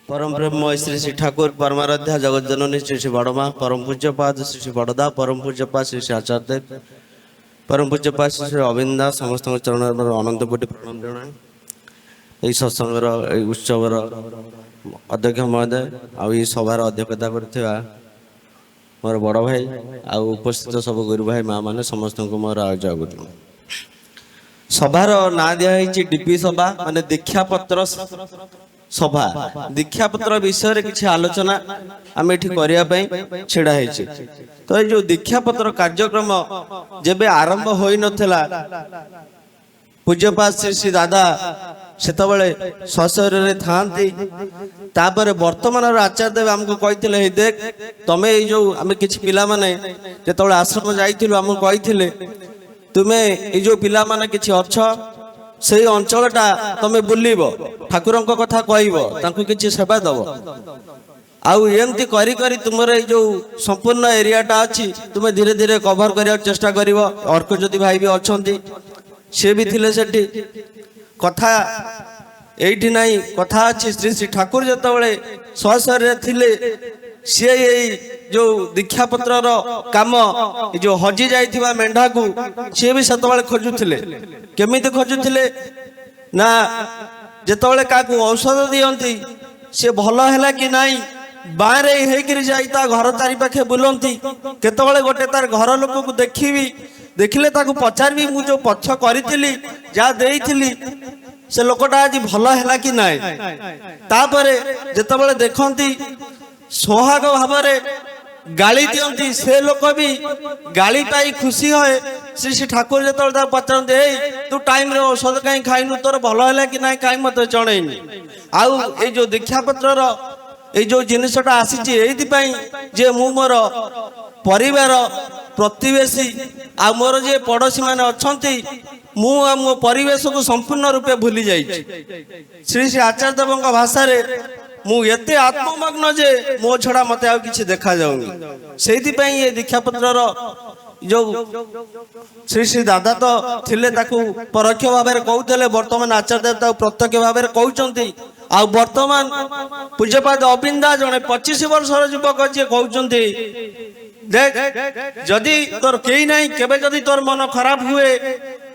परम ब्रह्म श्री श्री ठाकुर परमाराध्या जगत जननी श्री श्री बड़मा परम पूज्यपाद श्री श्री बड़दा परम पूज्यपाद श्री श्री आचार्य परम पूज्यपाद श्री श्री अविंदा समस्त चरण अनंत कोटि प्रणाम जना यही सत्संगर उत्सवर अध्यक्ष महोदय आई सभार अध्यक्षता कर मोर बड़ भाई आ उपस्थित सब गुरु भाई माँ मैंने समस्त को मोर आयोजन कर सभार ना दिखाई डीपी सभा माने दीक्षा पत्र सभा दीक्षा पत्र विषय रे किछि आलोचना आम एठी करिया पई छिड़ा हेछि। तो ये जो दीक्षा पत्र कार्यक्रम जेबे आरंभ होई नथला पूज्यपाद श्री श्री दादा सेतबेले सशरीर रे थांती तापर वर्तमान आचार्य देव हमको कहिथिले हे देख तमे ए जो आमे किछि पिला माने जेतबेले आश्रम जाइथिलु हमको कहिथिले तुमे ए जो पिला माने किछि अच्छ से अंचलटा तमे बुलिब ठाकुरंक कथा कहब तांको किछि सेवा दब आउ एमती करी करी तुमर ए जो संपूर्ण एरियाटा अछि तुमे धीरे धीरे कवर करिया चेष्टा करिवो अर्क ज्योति भाई भी अछंती से भी थिले सेठी कथा एठी नाही कथा अछि श्री श्री ठाकुर जतबेले सहसर थिले से जो दीक्षा पत्र काम जो हजि जाइथिबा मेंढा को सी भी सेतबेले खोजुथिले केमिति खोजुथिले ना जेतबेले काकू औषध दियंती से भल हैला कि नाही बाहरे हेकिरि जाई ता घर चारि पाखे बुलंती केतबेले गोटे तार घर लोक को देखिबी देखिले ताकू पचारबी मु जो पछ करिथिली जा देइथिली से लोकटा आज भल हैला कि नाही तापरे जेतबेले देखंती सोहाग भावरे गाली दियंती से लोक भी गाली पाई खुशी होए श्री श्री ठाकुर जो पचारते तू टाइम रे औषध कहीं खाइनु तोर भल है कि ना कहीं मत जनईनी आउ ये जो दीक्षा पत्र ये जो जिनसटा आसी जे मु मोर परिवार प्रतिवेशी आ मोर जे पड़ोशी माने अछंती मु मो परिवेश को संपूर्ण रूपे भूली जाई श्री श्री आचार्य देव भाषा रे मु एते आत्ममग्न जे मो छड़ा मते आ किछि देखा जाउनी सेहि पई ये दीक्षा पत्र जो श्री श्री दादा तो थिले ताकू परोक्ष भाव में कहते वर्तमान आचार्य देवता प्रत्यक्ष भाव में कहते आ वर्तमान पूज्यपाद अविंदा जने 25 वर्षर युवक जे कहते देख जदि तोर केही नहीं केबे जदि तोर मन खराब हुए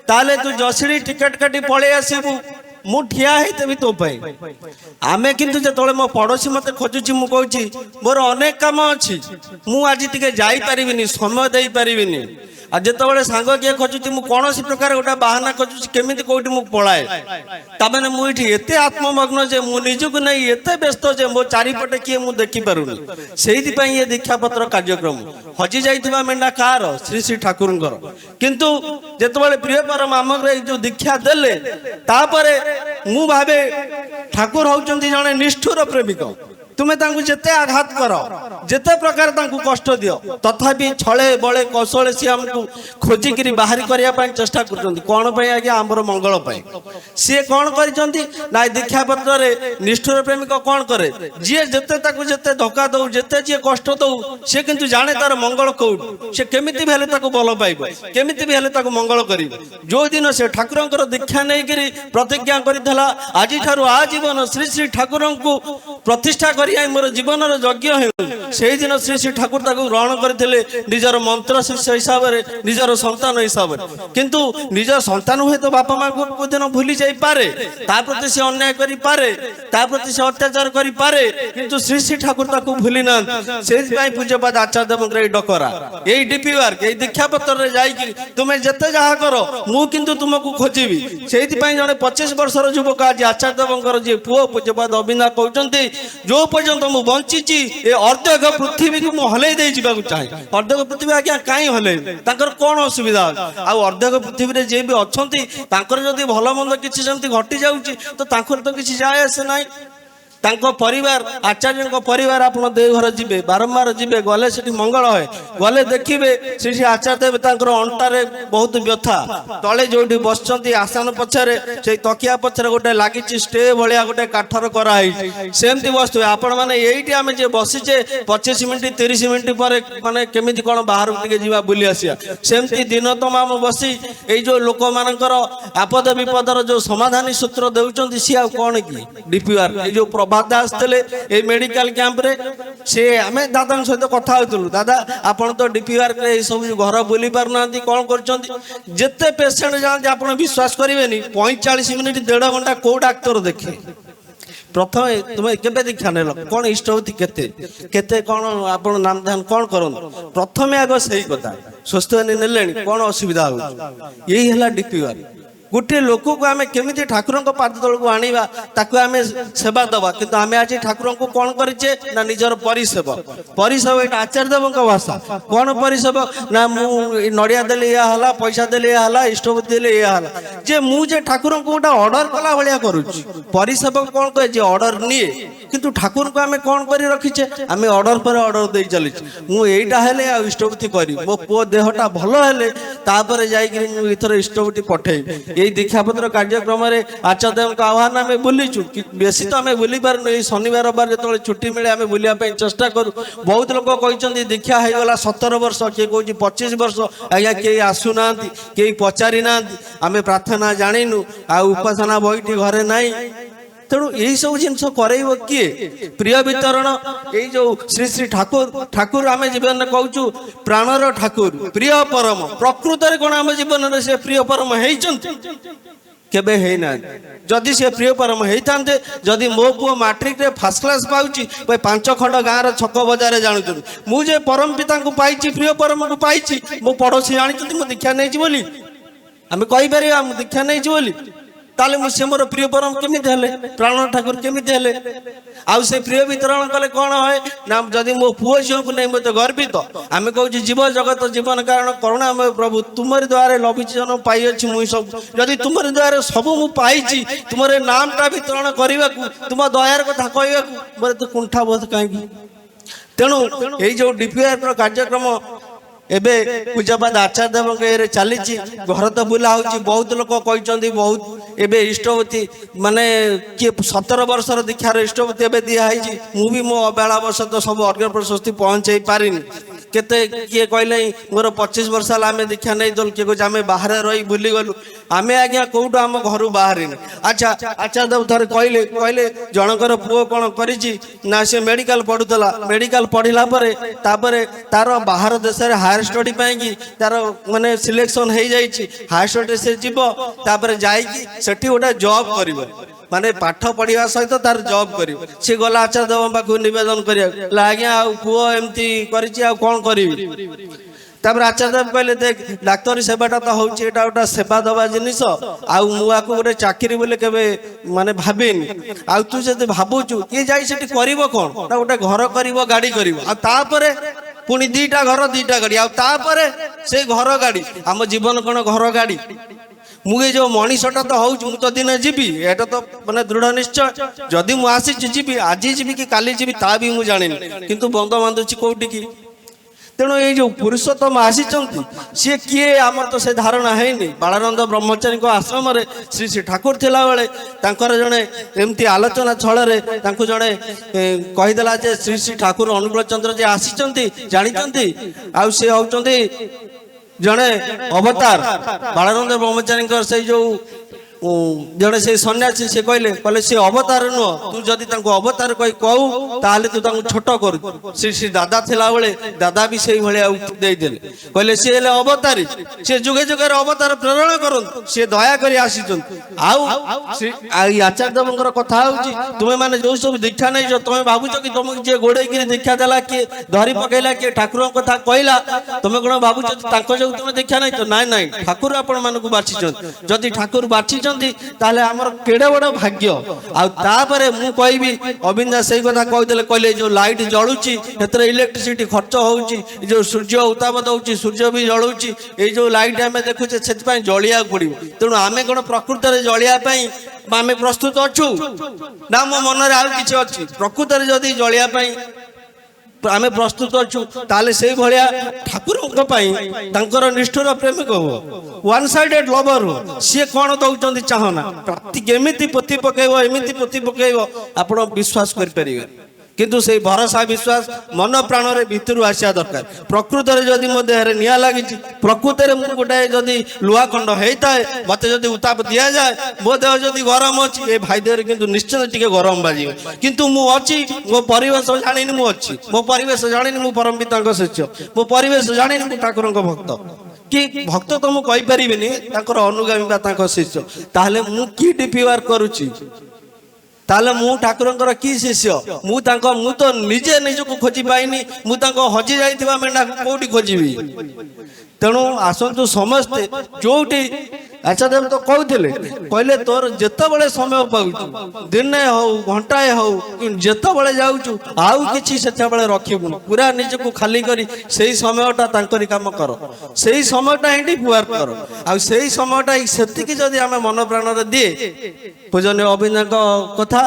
ताले तू जसीडी टिकट काटी पळे आसीबू मु ठिया हेतेबी तो पाई आमे किंतु जेतोले मो पड़ोसी मते खोजुची मु कहूची मोर अनेक काम अछि मु आज टिके जाई परिबिनी समय देई परिबिनी आ जेतोले सांग के खोजुची मु कोनोसी प्रकार गोटा बहाना खोजुची केमिति कोठी मु पळाए तबने मु इठी एते आत्ममग्न जे मु निजुक नै एते व्यस्त जे मो चारि पटे के मु देखि पारुनी सेहिति पई ये दीक्षा पत्र कार्यक्रम हजि जाइथिबा मेंढा कार श्री श्री ठाकुरंकर किंतु जेतोले प्रिय परम आमग्रे जो दीक्षा देले तापरे मु भाबे ठाकुर होउचंती जने निष्ठुर प्रेमिक तुम्हें तांकु जेते आघात कर जेते प्रकार तांकु कष्ट दियो तथापि छळे बळे कौशले सी हमकु खोजी करी बाहरी करिया पय चेष्टा करचंती कोन पय आगे हमर मंगल पय सी कोन करिचंती ना दीक्षा पत्र रे निष्ठुर प्रेमिक कोन करे जे जेते ताकु जेते धोखा दउ जेते जे कष्ट दउ से किंतु जाने तार मंगल कोउट से केमिति भेले ताकु बल पाइबो केमिति भेले ताकु मंगल करिबो जो दिन से ठाकुरंकर दीक्षा नै करी प्रतिज्ञा करिथला आजि थारु आजीवन श्री श्री ठाकुरंकु प्रतिष्ठा मोर जीवन यज्ञ से दिन श्री श्री ठाकुर ताकू ग्रहण करते निजर मंत्र शिष्य हिसाब से निजर संतान हिसाब से किंतु निजर संतान हुए तो बापा माँ को दिन भूली जाई पारे ता प्रति से अन्याय करि पारे ता प्रति से अत्याचार करि पारे किंतु श्री श्री ठाकुर ताकू भूली ना से पूज्यपाद आचार्य देव डकरा यही डीपी वर्क यही दीक्षा पत्र रे जाई कि तुमे जते जहा करो मु किंतु तुमको खोजिबी सेहि पई जने 25 वर्षर युवक आज आचार्य देवंकर जे पुओ पूज्यपाद अविंदा कहउचंती जो पर्यंत मु बंचिची ए अर्धक पृथ्वी को मु हलै देई जिबा को चाहे अर्धक पृथ्वी आज्ञा काई हलै तांकर कोन असुविधा आ अर्धक पृथ्वी रे जे भी अछंती तांकर जदी भलो मंद किछि जंती घटी जाउची तो तांकर तो किछि जाय आसे नाही तांको परिवार आचार्य परिवार आप देवघर जीवे बारंबार जीवे गले से मंगल है गले देखिए श्री श्री आचार्य देव तांकर अंटारे बहुत व्यथा तले जो बसचंती आसन पछरे से तकिया पछरे गोटे लागिची स्टे भलिया गोटे काठर कराई सेमती बसु आपण माने एइटी आमे जे बसिचे 25 मिनिट 30 मिनिट पर माने केमिति कोन बाहर टिके जीवा बुली आसिया सेमती दिन तमाम बसी एई जो लोक मानकर आपद विपदर जो समाधानी सूत्र देउचंती सिया कोन की डीपीआर ए जो प्रभात दास थे ये मेडिकल कैंप रे से आम दादा सहित कथा होलु दादा आपण तो डीपीआर सब घर बुली पारना कौन करते पेसेंट जाते आप विश्वास करेंगे 45 मिनिट 1.5 घंटा कौ डाक्तर देखे प्रथम तुम्हें केबे दीक्षा नेल कौन इष्टवती केते कौन आप नाम ध्यान कौन कर प्रथम आग सही कथा स्वस्थ ने कौन असुविधा हो यही है डीपीआर गोटे लोक को आम केमी ठाकुर पाद तल को आने आम सेवा दबा किंतु आम आज ठाकुर को कौन करे ना निजर परिसेव परिसेव ये आचार्य देव भाषा कौन परिसेव ना मुझे नड़िया देले या पैसा देले या इष्टवती देले या जे मुझे ठाकुर को गोटे अर्डर कला भाया करुच्ची परिसेव कौन कहे अर्डर निए किंतु ठाकुर को आम कौन कर रखीचे आम अर्डर पर अर्डर दे चली मुझा हेले इष्टवती करी मो पुओ देहटा भल हेले जाकर इष्टवती पठे यही दीक्षापत्र कार्यक्रम आचार्य देव का आह्वान आम बुलीचु बेसी तो आम बुली पार्न शनिवार रविवार जो छुट्टी मिले आम बुलापी चेष्टा करूँ बहुत लोग कहते दीक्षा होगला 17 वर्ष किए कह 25 वर्ष आज्ञा कई आसुना कई पचारि ना आम प्रार्थना जानू आ उपासना बहीटी घरे ना तेणु यही सब जिनस करब किए प्रिय वितरण ये जो श्री श्री ठाकुर ठाकुर आम जीवन में कहूँ प्राणर ठाकुर प्रिय परम प्रकृत में कौन आम जीवन में से प्रिय परम केबे है ना जदि से प्रिय परम होते जदि मो पुओ मैट्रिक रे फर्स्ट क्लास पाउची 5 खंड गाँव छक बजार जानते मुझे परम पिता को पाई प्रिय परम को पाई मो पड़ोसी जानी मो दीक्षा नहीं बोली आम कहीपर दीक्षा नहीं बोली ताले मुझे मोर प्रिय परम केमी हेले प्राण ठाकुर केमी हेले आउ से प्रिय वितरण कले कौन है ना जदि मो पुओ झील को नहीं मत गर्वित आम कहूँ जीव जगत जीवन कारण करुणामय प्रभु तुमरी द्वारा लभित जन पाई मुई सब जदि तुमरी द्वारा सब मु पाई तुमरे नामटा वितरण करने को तुम दयार कथा कहवा मोर तो कुंठा बोध कहीं तेणु यही जो डीपीआर कार्यक्रम एबे पूजापाद आचार्य देव चली घर तो बुला हो बहुत लोग कहते बहुत एबे इष्टवती माने किए 17 वर्षर दीक्षार इष्टवती एबे दिखाई मुझे मो अबेलावश तो सब अर्घ्य प्रशस्ति पहुँचे पारिनी केते किए कहले मोर 25 वर्ष है आम दीक्षा नहीं दल किए कहे आम बाहर रही भूली गलु आम आज्ञा कौटू आम घर बाहर अच्छा आचार्य देव थे कहले कहले जनकर पुओ कौन करी सी मेडिकल पढ़ुला मेडिकल पढ़ला तार बाहर देश में हायर स्टडी पाई तार माने सिलेक्शन हो जाइए हायर स्टडी से जीव तापर जाइए गोटे जॉब कर माने पाठ पढ़ा सहित तार जॉब कर सी गला आचार्य देव पाक नवेदन कर आज्ञा पुओ एमती कौन करी तापर आचार्य देव कहले देख डाक्तरी सेवाटा तो हूँ यहाँ गोटे सेवा दबा जिनिस आउ मुआ को गोटे चाकरी बोले केबे माने भाबिनी आउ तू जब भावुचु ये जाई कौन ना गोटे घर कर गाड़ी कर पुणी 2टा घर 2टा गाड़ी आउे से घर गाड़ी आम जीवन कौन घर गाड़ी मुझे जो मनीषटा तो हूँ मुझे तो दिन जीवी एटा तो माने दृढ़ निश्चय जदि मुझे आसी जीवी आज जीवी कि काली जीवी ता भी मुझे जानी किंतु बंद बांधुची कौटी की तेणु ये जो पुरुषोत्तम आसी सी किए आमर तो से धारणा है बालानंद ब्रह्मचारी आश्रम श्री श्री ठाकुर थिला बेले तांकर जड़े एमती आलोचना छल जड़े कहीदेला जे श्री श्री ठाकुर अनुकूल चंद्र जे आसी जानी आउ सी होती जड़े अवतार बालानंद ब्रह्मचारी से जो जड़े से सन्यासी से कहले सी अवतार नुह तू जदि अवतार कही कहू ताले तू छोट कर श्री श्री दादा थिला बेले दादा भी से देदेले कहले सी अवतारी सी जुगे जुगे अवतार प्रेरण कर सी दया कर आसी आचार्य देव कथा तुम्हें मैंने जो सब दीक्षा नहीं तुम्हें भावुच कि तुम जी गोड़े दीक्षा देला किए धरी पकईला किए ठाकुर कथा कहला तुम्हें कौन भावुच जो तुम्हें दीक्षा नहीं तो नाई नाई ठाकुर आपण मानक बाछी जदि ठाकुर बाछी आमर केड़े बड़ भाग्य आपर मु कहि अविंदा से कथा कहते कहले जो लाइट जलुची इलेक्ट्रिसिटी खर्च हो जो सूर्य उताप दौर सूर्य भी जलुची ये जो लाइट आम देखुचे से जलिया पड़ो तेणु आम कौन प्रकृत में जलियापाई आम प्रस्तुत अच्छु ना मो मन में आउ कि अच्छी प्रकृत में जदि जलियापाई आम प्रस्तुत अच्छु ताले से भाया ठाकुर निष्ठुर प्रेमिक हो वन साइडेड लवर हो सी कौन दौरान चाहना केमी पोती पकड़ एमती पोती पकड़ आप विश्वास करें কিন্তু সেই ভরসা বিশ্বাস মন প্রাণরে ভিতরু আসিয়া দরকার। প্রকৃতরে যদি মো দেহরে নিয়া লাগিছি, প্রকৃতরে মু গোটাଏ যদি লুহা খণ্ড হইতাଏ, মতে যদি উত্তাপ দিয়াযাଏ, মো দেহ যদি গরম অছি, এ ভাই দেহরে কিন্তু নিশ্চয় টিকে গরম বাজিবে। কিন্তু মু অছি, মো পরিবেশ জানিনি মু অছি, মো পরিবেশ জানিনি মু পরম পিতাଙ୍କ ଶିଷ୍ୟ, মো ପରିବେଶ ଜାଣିନି ମୁଁ ଠାକୁରଙ୍କ ଭକ୍ତ କି ଭକ୍ତ ତ ମୁଁ କହିପାରିବିନି, ତାଙ୍କର ଅନୁଗାମୀ ବା ତାଙ୍କ ଶିଷ୍ୟ। ତାହେଲେ ମୁଁ କି ଡିପିଆର କରୁଛି? ତାହେଲେ ମୁଁ ଠାକୁରଙ୍କର କି ଶିଷ୍ୟ? ମୁଁ ତ ନିଜେ ନିଜକୁ ଖୋଜି ପାଇନି, ମୁଁ ତାଙ୍କ ହଜି ଯାଇଥିବା ମେଣ୍ଢାକୁ କୋଉଠି ଖୋଜିବି? ତେଣୁ ଆସନ୍ତୁ ସମସ୍ତେ ଯୋଉଠି ଆଚାର୍ଯ୍ୟ ତ କହୁଥିଲେ, କହିଲେ ତୋର ଯେତେବେଳେ ସମୟ ପାଉଛୁ, ଦିନେ ହଉ ଘଣ୍ଟାଏ ହଉ ଯେତେବେଳେ ଯାଉଛୁ, ଆଉ କିଛି ସେତେବେଳେ ରଖିବୁନି, ପୁରା ନିଜକୁ ଖାଲି କରି ସେଇ ସମୟଟା ତାଙ୍କରି କାମ କର, ସେଇ ସମୟଟା ହିଁ ବ୍ୟବହାର କର। ଆଉ ସେଇ ସମୟଟା ସେତିକି ଯଦି ଆମେ ମନ ପ୍ରାଣରେ ଦିଏ, ପୂଜନୀୟ ଅଭିନୟଙ୍କ କଥା,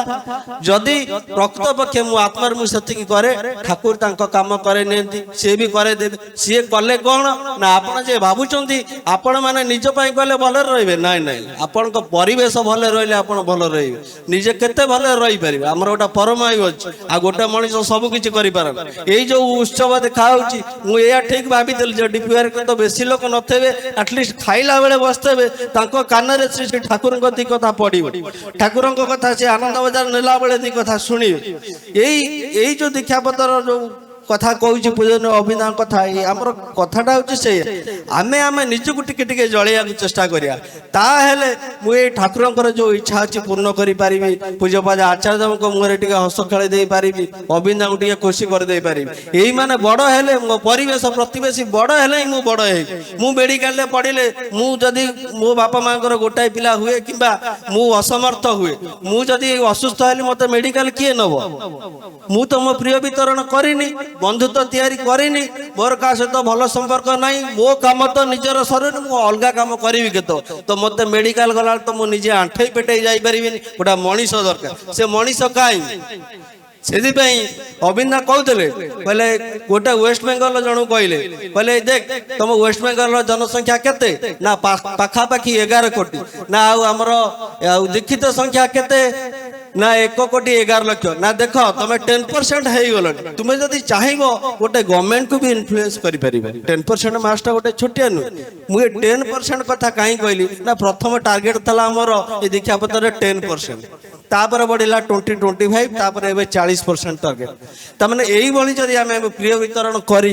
ଯଦି ପ୍ରକୃତ ପକ୍ଷେ ମୁଁ ଆତ୍ମାରେ ମୁଁ ସେତିକି କରେ, ଠାକୁର ତାଙ୍କ କାମ କରେଇ ନିଅନ୍ତି, ସିଏ ବି କରେଇ ଦେବେ। ସିଏ କଲେ କ'ଣ ନା, ଆପଣ ଯେ ଭାବୁଛନ୍ତି ଆପଣ ମାନେ ନିଜ ପାଇଁ କଲେ ଭଲରେ ରହିବେ, ନାଇଁ ନାଇଁ, ଆପଣଙ୍କ ପରିବେଶ ଭଲରେ ରହିଲେ ଆପଣ ଭଲ ରହିବେ। ନିଜେ କେତେ ଭଲରେ ରହିପାରିବେ? ଆମର ଗୋଟେ ପରମାୟୁ ଅଛି, ଆଉ ଗୋଟେ ମଣିଷ ସବୁ କିଛି କରିପାରେ। ଏଇ ଯୋଉ ଉତ୍ସବ ଦେଖାହଉଛି, ମୁଁ ଏଇଆ ଠିକ ଭାବିଥିଲି ଯେ ଡିପିଆର ତ ବେଶୀ ଲୋକ ନଥିବେ, ଆଟଲିଷ୍ଟ ଖାଇଲା ବେଳେ ବସିଥିବେ, ତାଙ୍କ କାନରେ ଶ୍ରୀ ଶ୍ରୀ ଠାକୁରଙ୍କ ଦି କଥା ପଡିବ, ଠାକୁରଙ୍କ କଥା ସେ ଆନନ୍ଦ ବଜାର ନେଲା ବେଳେ ଦି କଥା ଶୁଣିବେ। ଏଇ ଯୋଉ ଦୀକ୍ଷା ପତ୍ର ଯୋଉ କଥା କହୁଛି ପୂଜନୀୟ ଅଭିନୟ କଥା, ଆମର କଥାଟା ହଉଛି ସେଇଆ, ଆମେ ନିଜକୁ ଟିକେ ଟିକେ ଜଳେଇବାକୁ ଚେଷ୍ଟା କରିବା। ତାହେଲେ ମୁଁ ଏଇ ଠାକୁରଙ୍କର ଯୋଉ ଇଚ୍ଛା ଅଛି ପୂର୍ଣ୍ଣ କରିପାରିବି, ପୂଜ୍ୟପାଦ ଆଚାର୍ଯ୍ୟଙ୍କ ମୁହଁରେ ଟିକେ ହସ ଖେଳି ଦେଇପାରିବି, ଅଭିନୟକୁ ଟିକେ ଖୁସି କରିଦେଇ ପାରିବି। ଏଇମାନେ ବଡ଼ ହେଲେ, ମୋ ପରିବେଶ ପ୍ରତିବେଶୀ ବଡ଼ ହେଲେ ହିଁ ମୁଁ ବଡ଼ ହେବି। ମୁଁ ମେଡିକାଲରେ ପଡ଼ିଲେ, ମୁଁ ଯଦି ମୋ ବାପା ମାଙ୍କର ଗୋଟାଏ ପିଲା ହୁଏ କିମ୍ବା ମୁଁ ଅସମର୍ଥ ହୁଏ, ମୁଁ ଯଦି ଅସୁସ୍ଥ ହେଲି, ମତେ ମେଡିକାଲ କିଏ ନବ? ମୁଁ ତ ମୋ ପ୍ରିୟ ବିତରଣ କରିନି, ବନ୍ଧୁତ୍ୱ ତିଆରି କରିନି, ମୋର କାହା ସହିତ ଭଲ ସମ୍ପର୍କ ନାହିଁ, ମୋ କାମ ତ ନିଜର ସରୁନି, ମୁଁ ଅଲଗା କାମ କରିବି କେତେ? ତ ମତେ ମେଡିକାଲ ଗଲାବେଳେ ତ ମୁଁ ନିଜେ ଆଣ୍ଠେଇ ପେଟେଇ ଯାଇପାରିବିନି, ଗୋଟେ ମଣିଷ ଦରକାର। ସେ ମଣିଷ କାହିଁ? ସେଥିପାଇଁ ଅବିନ୍ଦା କହୁଥିଲେ, କହିଲେ ଗୋଟେ ୱେଷ୍ଟବେଙ୍ଗଲ ଜଣକୁ କହିଲେ ଦେଖ ତମ ୱେଷ୍ଟବେଙ୍ଗଲର ଜନସଂଖ୍ୟା କେତେ? ନା ପାଖାପାଖି 11 କୋଟି। ନା ଆଉ ଆମର ଦୀକ୍ଷିତ ସଂଖ୍ୟା କେତେ? ନା 1,11,00,000। ନା ଦେଖ ତମେ 10% ହେଇଗଲଣି। ତୁମେ ଯଦି ଚାହିଁବ ଗୋଟେ ଗଭର୍ଣ୍ଣମେଣ୍ଟକୁ ବି ଇନଫ୍ଲୁଏନ୍ସ କରିପାରିବ। 10% ମାସଟା ଗୋଟେ ଛୋଟିଆ ନୁହେଁ। ମୁଁ ଏ 10% କଥା କାହିଁ କହିଲି ନା, ପ୍ରଥମ ଟାର୍ଗେଟ ଥିଲା ଆମର ଏ ଦୀକ୍ଷା ପତ୍ରରେ 10%, ତାପରେ ବଢିଲା 20-25, ତାପରେ ଏବେ 40% ଟାର୍ଗେଟ। ତାମାନେ ଏଇଭଳି ଯଦି ଆମେ ପ୍ରିୟ ବିତରଣ କରି,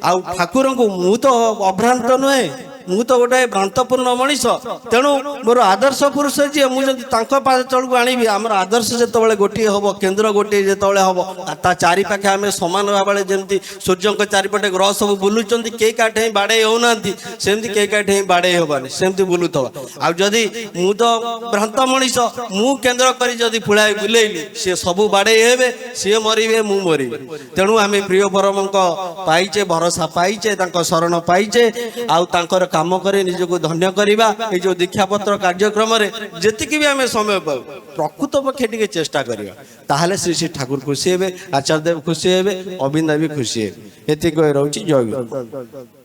ଆଉ ଠାକୁରଙ୍କୁ, ମୁଁ ତ ଅଭ୍ରାନ୍ତ ନୁହେଁ, ମୁଁ ତ ଗୋଟେ ଭ୍ରାନ୍ତପୂର୍ଣ୍ଣ ମଣିଷ। ତେଣୁ ମୋର ଆଦର୍ଶ ପୁରୁଷ ଯିଏ, ମୁଁ ଯଦି ତାଙ୍କ ପାଦ ତଳକୁ ଆଣିବି, ଆମର ଆଦର୍ଶ ଯେତେବେଳେ ଗୋଟିଏ ହବ, କେନ୍ଦ୍ର ଗୋଟିଏ ଯେତେବେଳେ ହବ, ତା ଚାରିପାଖେ ଆମେ ସମାନ ଭାବରେ, ଯେମିତି ସୂର୍ଯ୍ୟଙ୍କ ଚାରିପଟେ ଗ୍ରହ ସବୁ ବୁଲୁଛନ୍ତି, କେହି କାଠି ହିଁ ବାଡ଼େଇ ହଉନାହାନ୍ତି, ସେମିତି କେହି କାଠି ହିଁ ବାଡ଼େଇ ହବାନି, ସେମିତି ବୁଲୁଥବା। ଆଉ ଯଦି ମୁଁ ତ ଭ୍ରାନ୍ତ ମଣିଷ, ମୁଁ କେନ୍ଦ୍ର କରି ଯଦି ପୁଳାଏ ବୁଲେଇଲି, ସିଏ ସବୁ ବାଡ଼େଇ ହେବେ, ସିଏ ମରିବେ, ମୁଁ ମରିବି। ତେଣୁ ଆମେ ପ୍ରିୟ ପରମଙ୍କ ପାଇଛେ, ଭରସା ପାଇଛେ, ତାଙ୍କ ଶରଣ ପାଇଛେ, ଆଉ ତାଙ୍କର କାମ କରି ନିଜକୁ ଧନ୍ୟ କରିବା। ଏଇ ଯୋଉ ଦୀକ୍ଷାପତ୍ର କାର୍ଯ୍ୟକ୍ରମରେ ଯେତିକି ବି ଆମେ ସମୟ ପାଉ, ପ୍ରକୃତ ପକ୍ଷେ ଟିକେ ଚେଷ୍ଟା କରିବା, ତାହେଲେ ଶ୍ରୀ ଶ୍ରୀ ଠାକୁର ଖୁସି ହେବେ, ଆଚାର୍ଯ୍ୟ ଦେବ ଖୁସି ହେବେ, ଅବିନ୍ଦା ବି ଖୁସି ହେବେ। ଏତିକି ରହୁଛି। ଜୟ ଗୁରୁ।